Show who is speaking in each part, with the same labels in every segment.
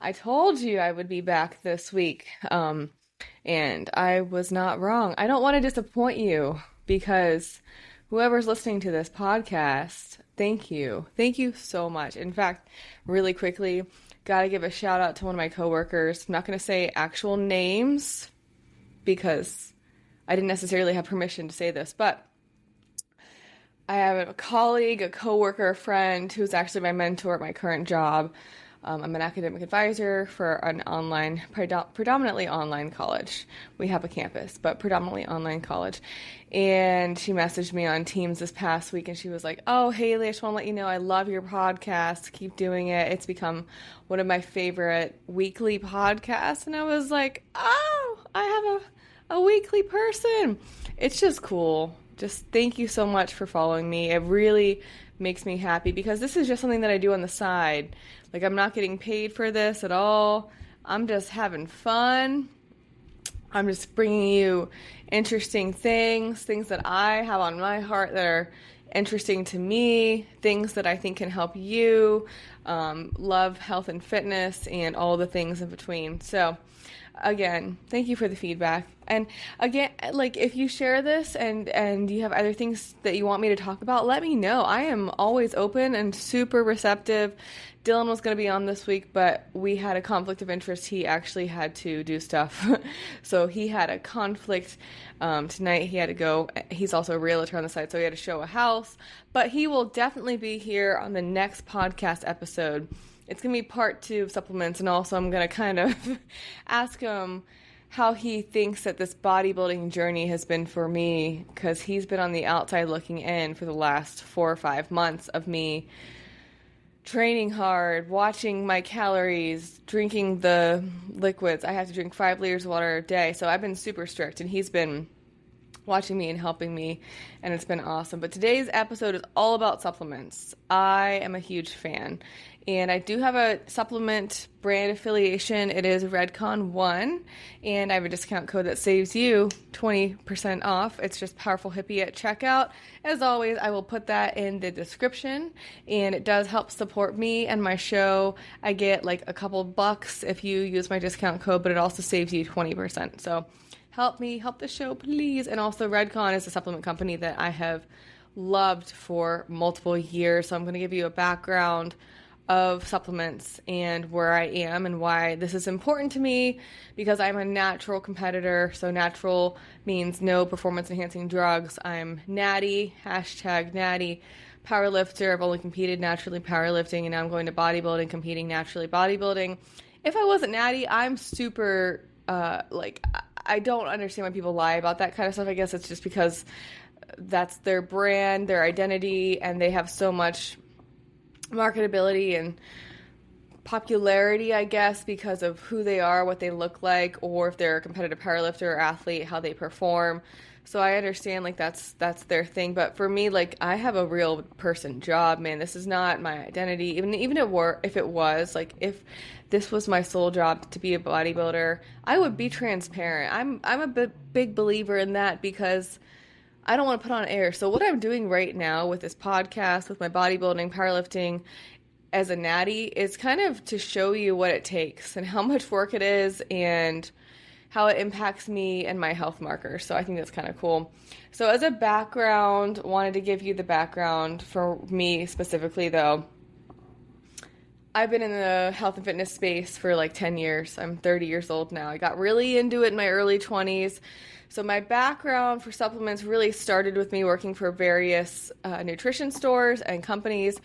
Speaker 1: I told you I would be back this week, and I was not wrong. I don't want to disappoint you because whoever's listening to this podcast, thank you. Thank you so much. In fact, really quickly, got to give a shout out to one of my coworkers. I'm not going to say actual names because I didn't necessarily have permission to say this, but I have a colleague, a coworker, a friend who's actually my mentor at my current job. I'm an academic advisor for an predominantly online college. We have a campus, but predominantly online college. And she messaged me on Teams this past week, and she was like, "Oh, Haley, I just want to let you know I love your podcast. Keep doing it. It's become one of my favorite weekly podcasts." And I was like, "Oh, I have a weekly person." It's just cool. Just thank you so much for following me. It really makes me happy because this is just something that I do on the side. Like, I'm not getting paid for this at all. I'm just having fun. I'm just bringing you interesting things that I have on my heart that are interesting to me, things that I think can help you, love, health, and fitness, and all the things in between. So, again, thank you for the feedback. And again, like, if you share this and you have other things that you want me to talk about, let me know. I am always open and super receptive. Dylan was going to be on this week, but we had a conflict of interest. He actually had to do stuff. So he had a conflict tonight. He had to go. He's also a realtor on the side, so he had to show a house. But he will definitely be here on the next podcast episode. It's going to be part 2 of supplements, and also I'm going to kind of ask him how he thinks that this bodybuilding journey has been for me, because he's been on the outside looking in for the last 4 or 5 months of me training hard, watching my calories, drinking the liquids. I have to drink 5 liters of water a day, so I've been super strict, and he's been watching me and helping me, and it's been awesome. But today's episode is all about supplements. I am a huge fan, and I do have a supplement brand affiliation. It is Redcon1, and I have a discount code that saves you 20% off. It's just Powerful Hippie at checkout. As always, I will put that in the description, and it does help support me and my show. I get like a couple bucks if you use my discount code, but it also saves you 20%. So help me, help the show, please. And also, Redcon is a supplement company that I have loved for multiple years. So I'm going to give you a background of supplements and where I am and why this is important to me, because I'm a natural competitor. So natural means no performance enhancing drugs. I'm natty, #natty, powerlifter. I've only competed naturally powerlifting, and now I'm going to bodybuilding, competing naturally bodybuilding. If I wasn't natty, I'm super, I don't understand why people lie about that kind of stuff. I guess it's just because that's their brand, their identity, and they have so much marketability and popularity, I guess, because of who they are, what they look like, or if they're a competitive powerlifter or athlete, how they perform. So I understand, like, that's their thing. But for me, like, I have a real person job, man. This is not my identity. Even if it was, like, if this was my sole job to be a bodybuilder, I would be transparent. I'm a big believer in that, because I don't want to put on air. So what I'm doing right now with this podcast, with my bodybuilding, powerlifting as a natty, is kind of to show you what it takes and how much work it is and how it impacts me and my health markers. So I think that's kind of cool. So as a background, wanted to give you the background for me specifically, though. I've been in the health and fitness space for like 10 years. I'm 30 years old now. I got really into it in my early 20s. So my background for supplements really started with me working for various nutrition stores and companies.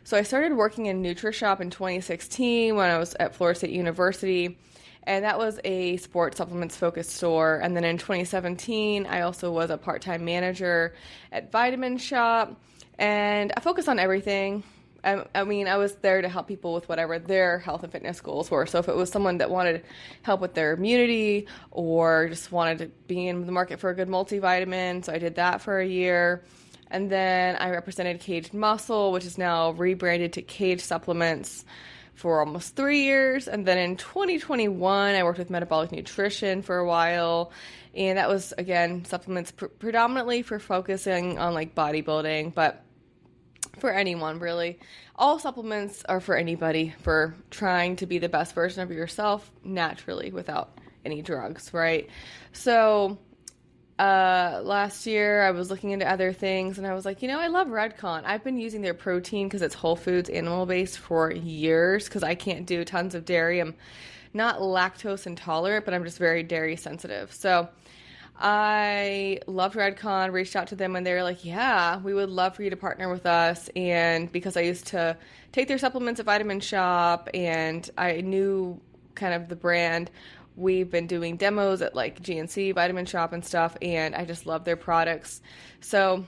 Speaker 1: So I started working in NutriShop in 2016 when I was at Florida State University, and that was a sports supplements focused store. And then in 2017, I also was a part-time manager at Vitamin Shop, and I focused on everything. I mean, I was there to help people with whatever their health and fitness goals were. So if it was someone that wanted help with their immunity or just wanted to be in the market for a good multivitamin, so I did that for a year. And then I represented Caged Muscle, which is now rebranded to Caged Supplements, for almost 3 years. And then in 2021, I worked with Metabolic Nutrition for a while. And that was, again, supplements predominantly for focusing on like bodybuilding. But for anyone, really. All supplements are for anybody for trying to be the best version of yourself naturally without any drugs, right? So, last year I was looking into other things and I was like, I love Redcon. I've been using their protein because it's whole foods, animal based for years because I can't do tons of dairy. I'm not lactose intolerant, but I'm just very dairy sensitive. So, I loved Redcon, reached out to them, and they were like, yeah, we would love for you to partner with us. And because I used to take their supplements at Vitamin Shop and I knew kind of the brand, we've been doing demos at like GNC, Vitamin Shop, and stuff, and I just love their products. So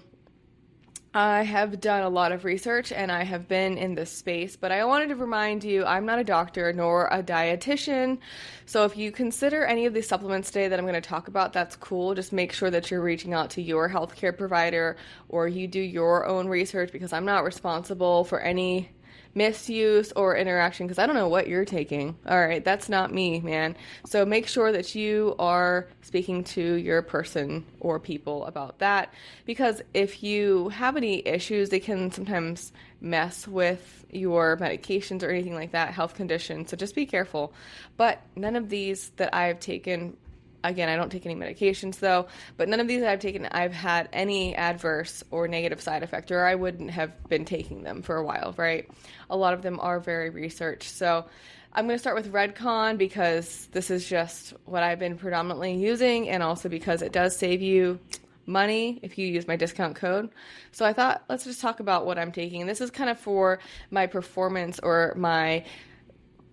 Speaker 1: I have done a lot of research and I have been in this space, but I wanted to remind you I'm not a doctor nor a dietitian. So if you consider any of these supplements today that I'm going to talk about, that's cool. Just make sure that you're reaching out to your healthcare provider or you do your own research because I'm not responsible for any misuse or interaction because I don't know what you're taking. All right, that's not me, man. So make sure that you are speaking to your person or people about that because if you have any issues, they can sometimes mess with your medications or anything like that, health conditions. So just be careful. But none of these that I've taken, again, I don't take any medications though, but none of these that I've taken, I've had any adverse or negative side effect, or I wouldn't have been taking them for a while, right? A lot of them are very researched. So I'm going to start with Redcon because this is just what I've been predominantly using and also because it does save you money if you use my discount code. So I thought, let's just talk about what I'm taking. And this is kind of for my performance or my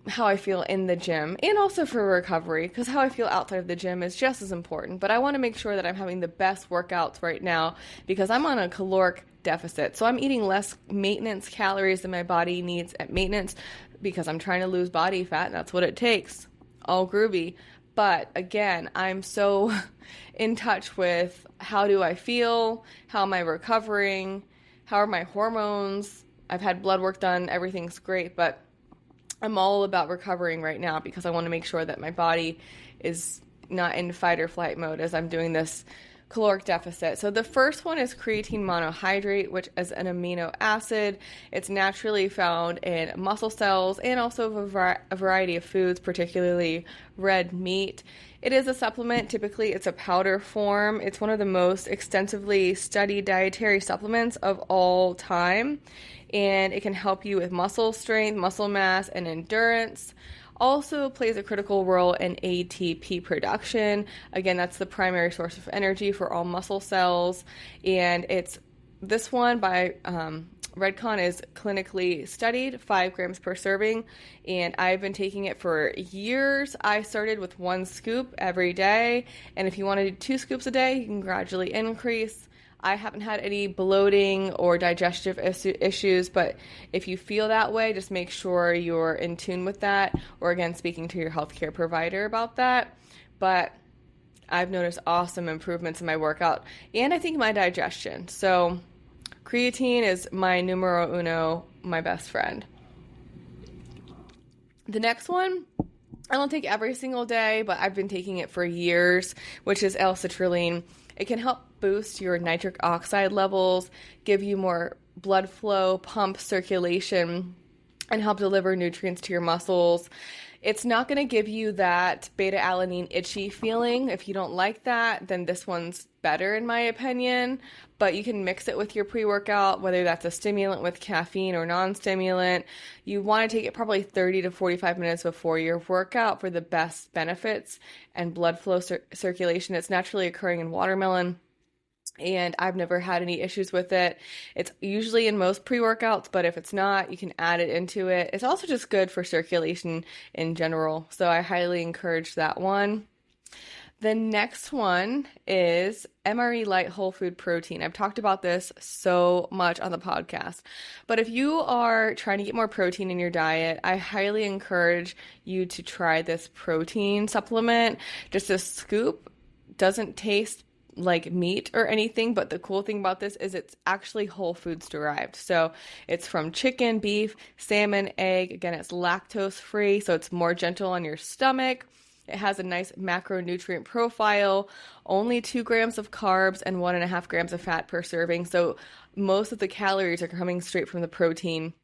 Speaker 1: how I feel in the gym and also for recovery because how I feel outside of the gym is just as important. But I want to make sure that I'm having the best workouts right now because I'm on a caloric deficit. So I'm eating less maintenance calories than my body needs at maintenance because I'm trying to lose body fat and that's what it takes. All groovy. But again, I'm so in touch with how do I feel? How am I recovering? How are my hormones? I've had blood work done. Everything's great, but I'm all about recovering right now because I want to make sure that my body is not in fight or flight mode as I'm doing this caloric deficit. So the first one is creatine monohydrate, which is an amino acid. It's naturally found in muscle cells and also a variety of foods, particularly red meat. It is a supplement. Typically, it's a powder form. It's one of the most extensively studied dietary supplements of all time, and it can help you with muscle strength, muscle mass, and endurance. Also plays a critical role in ATP production. Again, that's the primary source of energy for all muscle cells. And it's this one by Redcon is clinically studied, 5 grams per serving. And I've been taking it for years. I started with 1 scoop every day. And if you want to do 2 scoops a day, you can gradually increase. I haven't had any bloating or digestive issues, but if you feel that way, just make sure you're in tune with that, or again, speaking to your healthcare provider about that. But I've noticed awesome improvements in my workout, and I think my digestion. So creatine is my numero uno, my best friend. The next one, I don't take every single day, but I've been taking it for years, which is L-Citrulline. It can help boost your nitric oxide levels, give you more blood flow, pump circulation, and help deliver nutrients to your muscles. It's not going to give you that beta-alanine itchy feeling. If you don't like that, then this one's better in my opinion. But you can mix it with your pre-workout, whether that's a stimulant with caffeine or non-stimulant. You want to take it probably 30 to 45 minutes before your workout for the best benefits and blood flow circulation. It's naturally occurring in watermelon, and I've never had any issues with it. It's usually in most pre-workouts, but if it's not, you can add it into it. It's also just good for circulation in general, so I highly encourage that one. The next one is MRE Lite whole food protein. I've talked about this so much on the podcast, but if you are trying to get more protein in your diet, I highly encourage you to try this protein supplement. Just a scoop, doesn't taste like meat or anything, but the cool thing about this is it's actually whole foods derived. So it's from chicken, beef, salmon, egg. Again, it's lactose free, so it's more gentle on your stomach. It has a nice macronutrient profile, only 2 grams of carbs and 1.5 grams of fat per serving. So most of the calories are coming straight from the protein.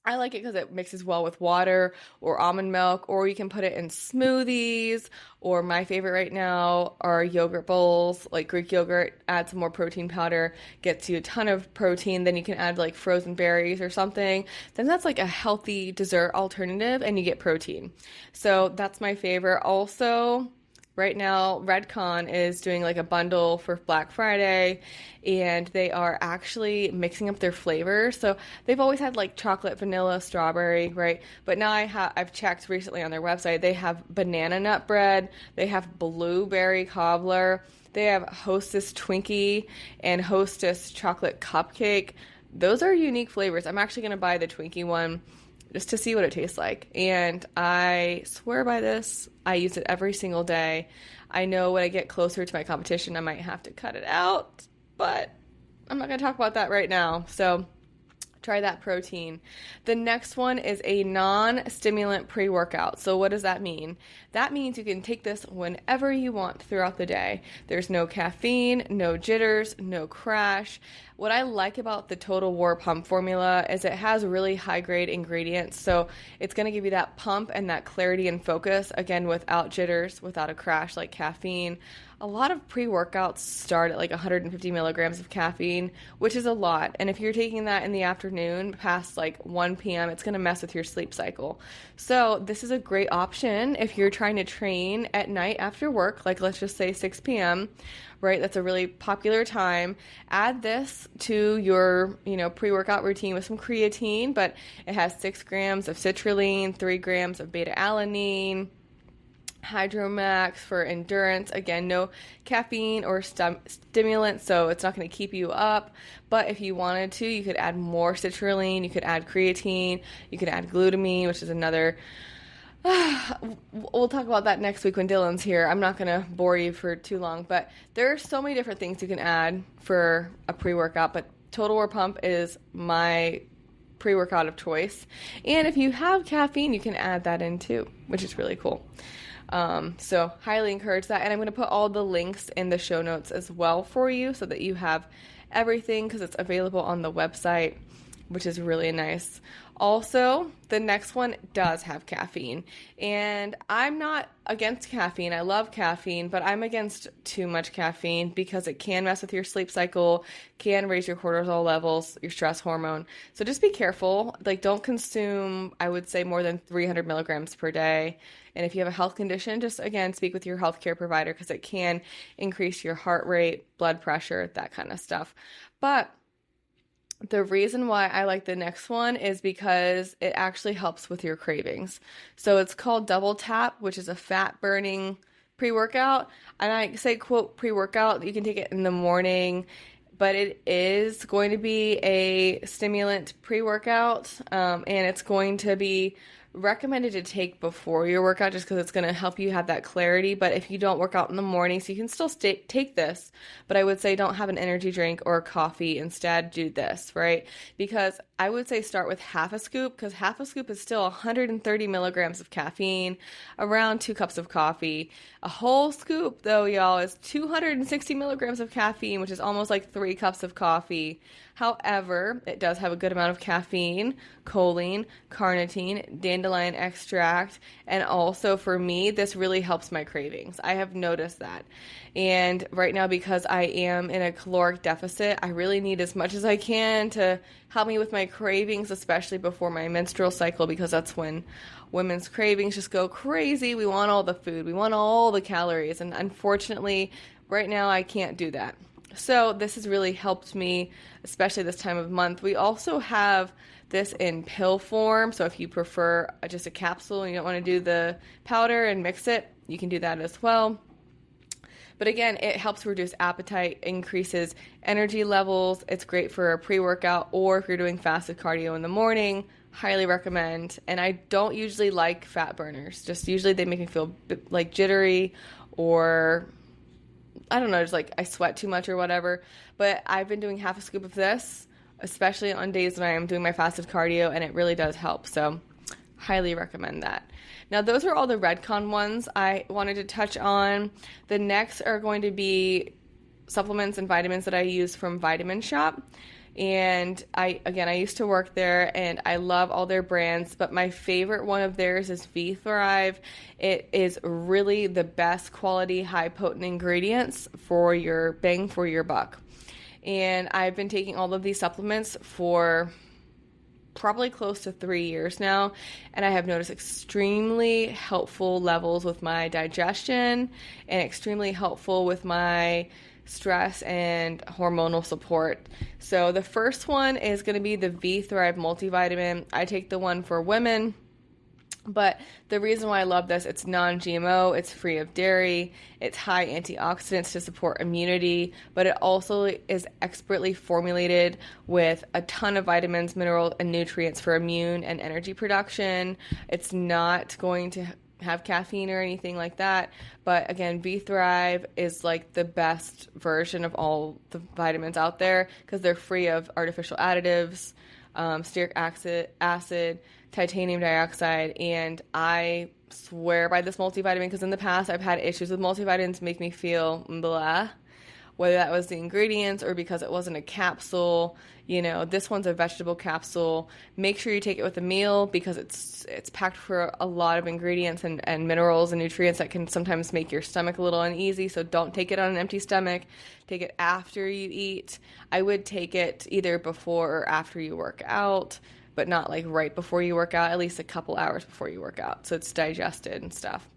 Speaker 1: I like it because it mixes well with water or almond milk, or you can put it in smoothies, or my favorite right now are yogurt bowls, like Greek yogurt. Add some more protein powder, gets you a ton of protein. Then you can add like frozen berries or something. Then that's like a healthy dessert alternative and you get protein. So that's my favorite. Also, right now, Redcon is doing like a bundle for Black Friday, and they are actually mixing up their flavors. So they've always had like chocolate, vanilla, strawberry, right? But now I've checked recently on their website. They have banana nut bread, they have blueberry cobbler, they have Hostess Twinkie and Hostess chocolate cupcake. Those are unique flavors. I'm actually going to buy the Twinkie one just to see what it tastes like. And I swear by this. I use it every single day. I know when I get closer to my competition, I might have to cut it out, but I'm not going to talk about that right now. So try that protein. The next one is a non-stimulant pre-workout. So what does that mean? That means you can take this whenever you want throughout the day. There's no caffeine, no jitters, no crash. What I like about the Total War Pump formula is it has really high grade ingredients. So it's going to give you that pump and that clarity and focus, again, without jitters, without a crash like caffeine. A lot of pre-workouts start at like 150 milligrams of caffeine, which is a lot. And if you're taking that in the afternoon past like 1 p.m., it's going to mess with your sleep cycle. So this is a great option if you're trying to train at night after work, like let's just say 6 p.m., right? That's a really popular time. Add this to your, pre-workout routine with some creatine, but it has 6 grams of citrulline, 3 grams of beta-alanine, Hydromax for endurance. Again, no caffeine or stimulant, so it's not going to keep you up. But if you wanted to, you could add more citrulline, you could add creatine, you could add glutamine, which is another. We'll talk about that next week when Dylan's here. I'm not going to bore you for too long, but there are so many different things you can add for a pre-workout, but Total War Pump is my pre-workout of choice. And if you have caffeine, you can add that in too, which is really cool. So highly encourage that. And I'm going to put all the links in the show notes as well for you so that you have everything, because it's available on the website, which is really nice. Also, the next one does have caffeine, and I'm not against caffeine. I love caffeine, but I'm against too much caffeine because it can mess with your sleep cycle, can raise your cortisol levels, your stress hormone. So just be careful. Like, don't consume, I would say, more than 300 milligrams per day. And if you have a health condition, just, again, speak with your healthcare provider because it can increase your heart rate, blood pressure, that kind of stuff. But the reason why I like the next one is because it actually helps with your cravings. So it's called Double Tap, which is a fat burning pre-workout. And I say, quote, pre-workout. You can take it in the morning, but it is going to be a stimulant pre-workout, and it's going to be recommended to take before your workout just because it's going to help you have that clarity. But if you don't work out in the morning, so you can still take this, but I would say don't have an energy drink or coffee. Instead, do this, right? Because I would say start with half a scoop, because half a scoop is still 130 milligrams of caffeine, around 2 cups of coffee. A whole scoop, though, y'all, is 260 milligrams of caffeine, which is almost like 3 cups of coffee. However, it does have a good amount of caffeine, choline, carnitine, dandelion extract, and also for me, this really helps my cravings. I have noticed that. And right now, because I am in a caloric deficit, I really need as much as I can to help me with my cravings, especially before my menstrual cycle, because that's when women's cravings just go crazy. We want all the food. We want all the calories. And unfortunately, right now, I can't do that. So this has really helped me, especially this time of month. We also have this in pill form. So if you prefer just a capsule and you don't want to do the powder and mix it, you can do that as well. But again, it helps reduce appetite, increases energy levels. It's great for a pre-workout, or if you're doing fasted cardio in the morning, highly recommend. And I don't usually like fat burners. Just usually they make me feel like jittery, or I don't know, just like I sweat too much or whatever. But I've been doing half a scoop of this, especially on days when I am doing my fasted cardio, and it really does help. So Highly recommend that. Now, those are all the Redcon ones I wanted to touch on. The next are going to be supplements and vitamins that I use from Vitamin Shop. And I used to work there and I love all their brands, but my favorite one of theirs is V Thrive. It is really the best quality, high potent ingredients for your bang for your buck. And I've been taking all of these supplements for probably close to 3 years now, and I have noticed extremely helpful levels with my digestion and extremely helpful with my stress and hormonal support. So the first one is going to be the V Thrive multivitamin. I take the one for women, but the reason why I love this, it's non-GMO, it's free of dairy, it's high antioxidants to support immunity, but it also is expertly formulated with a ton of vitamins, minerals, and nutrients for immune and energy production. It's not going to have caffeine or anything like that, but again, V Thrive is like the best version of all the vitamins out there because they're free of artificial additives, stearic acid, titanium dioxide, and I swear by this multivitamin because in the past I've had issues with multivitamins make me feel blah, whether that was the ingredients or because it wasn't a capsule. You know, this one's a vegetable capsule. Make sure you take it with a meal because it's packed for a lot of ingredients and minerals and nutrients that can sometimes make your stomach a little uneasy, so don't take it on an empty stomach. Take it after you eat. I would take it either before or after you work out, but not like right before you work out, at least a couple hours before you work out, so it's digested and stuff.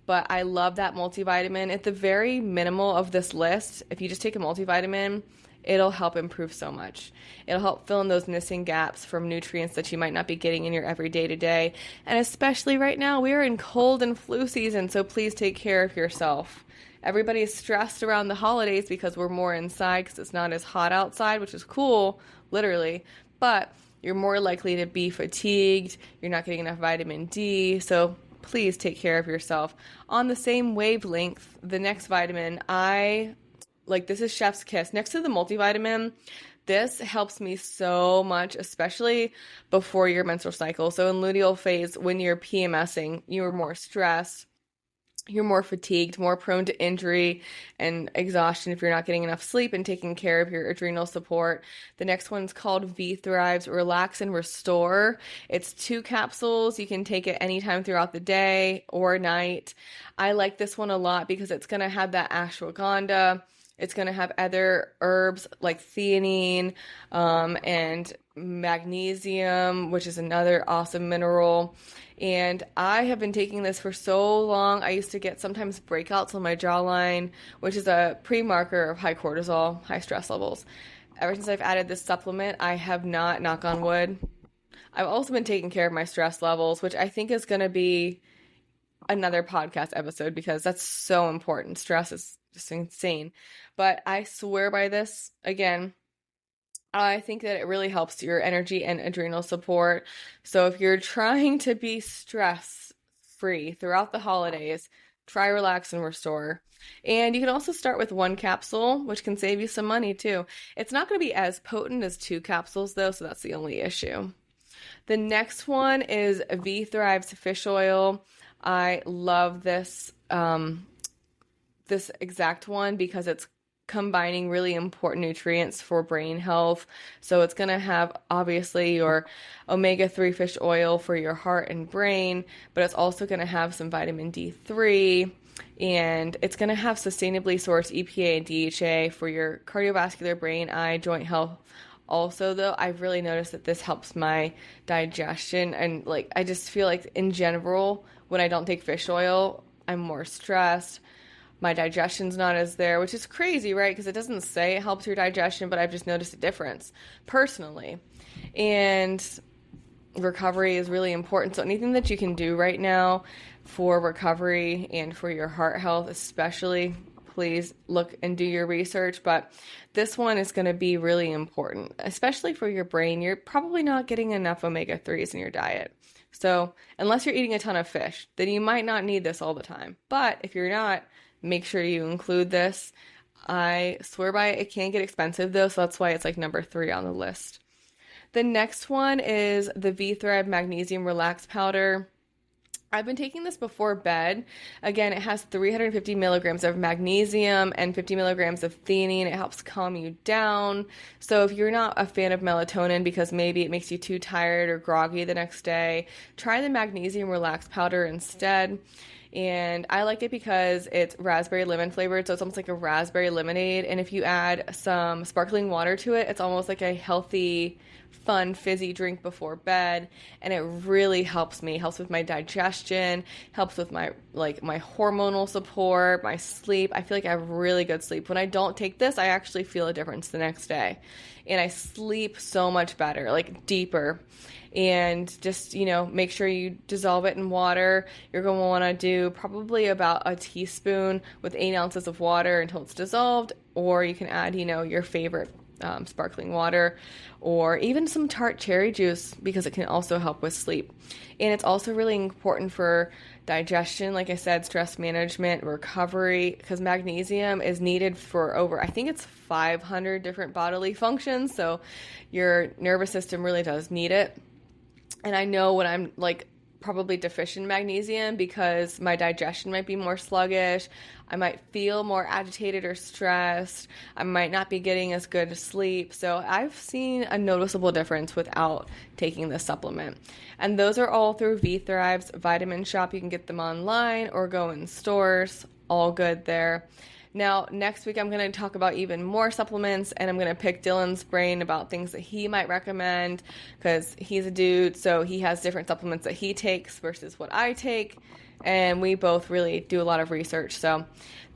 Speaker 1: But I love that multivitamin. At the very minimal of this list, if you just take a multivitamin, it'll help improve so much. It'll help fill in those missing gaps from nutrients that you might not be getting in your everyday to day. And especially right now, we are in cold and flu season, so please take care of yourself. Everybody is stressed around the holidays because we're more inside because it's not as hot outside, which is cool, literally. But you're more likely to be fatigued. You're not getting enough vitamin D. So please take care of yourself. On the same wavelength, the next vitamin, this is Chef's Kiss. Next to the multivitamin, this helps me so much, especially before your menstrual cycle. So in luteal phase, when you're PMSing, you're more stressed, you're more fatigued, more prone to injury and exhaustion if you're not getting enough sleep and taking care of your adrenal support. The next one's called V Thrive's Relax and Restore. It's 2 capsules. You can take it anytime throughout the day or night. I like this one a lot because it's going to have that ashwagandha. It's going to have other herbs like theanine and magnesium, which is another awesome mineral. And I have been taking this for so long. I used to get sometimes breakouts on my jawline, which is a pre-marker of high cortisol, high stress levels. Ever since I've added this supplement, I have not, knock on wood. I've also been taking care of my stress levels, which I think is going to be another podcast episode because that's so important. Stress is just insane. But I swear by this, again, I think that it really helps your energy and adrenal support. So if you're trying to be stress-free throughout the holidays, try Relax and Restore. And you can also start with 1 capsule, which can save you some money too. It's not going to be as potent as 2 capsules though, so that's the only issue. The next one is V Thrive's fish oil. I love this exact one because it's combining really important nutrients for brain health. So it's going to have obviously your omega-3 fish oil for your heart and brain, but it's also going to have some vitamin D3, and it's going to have sustainably sourced EPA and DHA for your cardiovascular, brain, eye, joint health. Also, though, I've really noticed that this helps my digestion, and I just feel like in general, when I don't take fish oil, I'm more stressed. My digestion's not as there, which is crazy, right? Because it doesn't say it helps your digestion, but I've just noticed a difference personally. And recovery is really important. So anything that you can do right now for recovery and for your heart health especially, please look and do your research. But this one is going to be really important, especially for your brain. You're probably not getting enough omega-3s in your diet. So unless you're eating a ton of fish, then you might not need this all the time. But if you're not, make sure you include this. I swear by it. It can get expensive though, so that's why it's like number 3 on the list. The next one is the V-Thrive Magnesium Relax Powder. I've been taking this before bed. Again, it has 350 milligrams of magnesium and 50 milligrams of theanine. It helps calm you down. So if you're not a fan of melatonin because maybe it makes you too tired or groggy the next day, try the magnesium relax powder instead. And I like it because it's raspberry lemon flavored, so it's almost like a raspberry lemonade. And if you add some sparkling water to it, it's almost like a healthy, fun, fizzy drink before bed. And it really helps me. Helps with my digestion, helps with my hormonal support, my sleep. I feel like I have really good sleep. When I don't take this, I actually feel a difference the next day. And I sleep so much better, like deeper. And just, make sure you dissolve it in water. You're going to want to do probably about a teaspoon with 8 ounces of water until it's dissolved. Or you can add, your favorite sparkling water or even some tart cherry juice because it can also help with sleep. And it's also really important for digestion, like I said, stress management, recovery, because magnesium is needed for over, I think it's 500 different bodily functions. So your nervous system really does need it. And I know when I'm probably deficient in magnesium because my digestion might be more sluggish. I might feel more agitated or stressed. I might not be getting as good sleep. So I've seen a noticeable difference without taking this supplement. And those are all through V-Thrive's Vitamin Shop. You can get them online or go in stores. All good there. Now, next week, I'm going to talk about even more supplements, and I'm going to pick Dylan's brain about things that he might recommend because he's a dude, so he has different supplements that he takes versus what I take, and we both really do a lot of research. So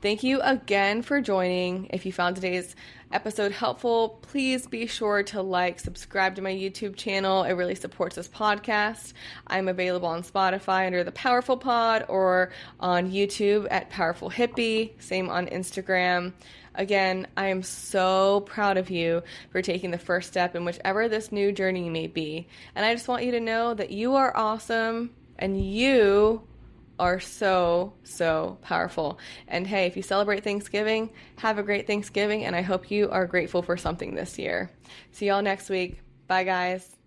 Speaker 1: thank you again for joining. If you found today's episode helpful, please be sure to subscribe to my YouTube channel. It really supports this podcast. I'm available on Spotify under The Powerful Pod or on YouTube at Powerful Hippie, same on Instagram. Again, I am so proud of you for taking the first step in whichever this new journey may be. And I just want you to know that you are awesome and you are so, so powerful. And hey, if you celebrate Thanksgiving, have a great Thanksgiving, and I hope you are grateful for something this year. See y'all next week. Bye, guys.